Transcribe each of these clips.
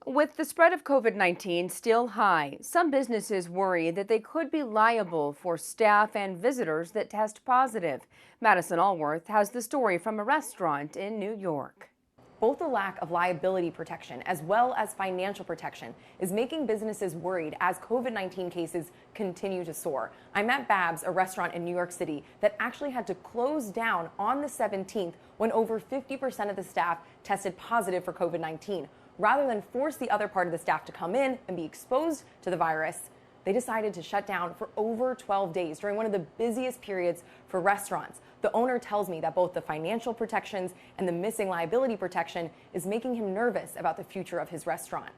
With the spread of COVID-19 still high, some businesses worry that they could be liable for staff and visitors that test positive. Madison Allworth has the story from a restaurant in New York. Both the lack of liability protection as well as financial protection is making businesses worried as COVID-19 cases continue to soar. I'm at Bab's, a restaurant in New York City that actually had to close down on the 17th when over 50% of the staff tested positive for COVID-19. Rather than force the other part of the staff to come in and be exposed to the virus, they decided to shut down for over 12 days during one of the busiest periods for restaurants. The owner tells me that both the financial protections and the missing liability protection is making him nervous about the future of his restaurant.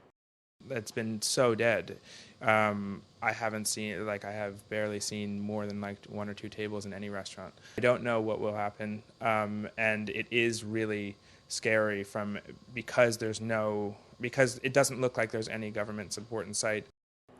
It's been so dead. I haven't seen, I have barely seen more than one or two tables in any restaurant. I don't know what will happen, and it is really scary because it doesn't look like there's any government support in sight.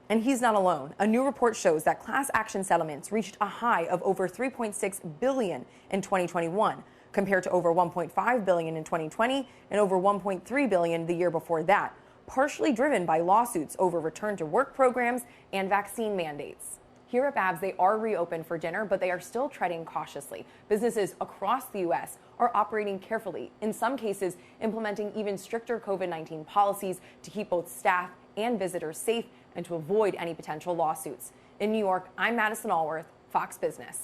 And he's not alone. A new report shows that class action settlements reached a high of over $3.6 billion in 2021, compared to over $1.5 billion in 2020 and over $1.3 billion the year before that, partially driven by lawsuits over return to work programs and vaccine mandates. Here at Bab's, they are reopened for dinner, but they are still treading cautiously. Businesses across the U.S. are operating carefully, in some cases implementing even stricter COVID-19 policies to keep both staff and visitors safe and to avoid any potential lawsuits. In New York, I'm Madison Allworth, Fox Business.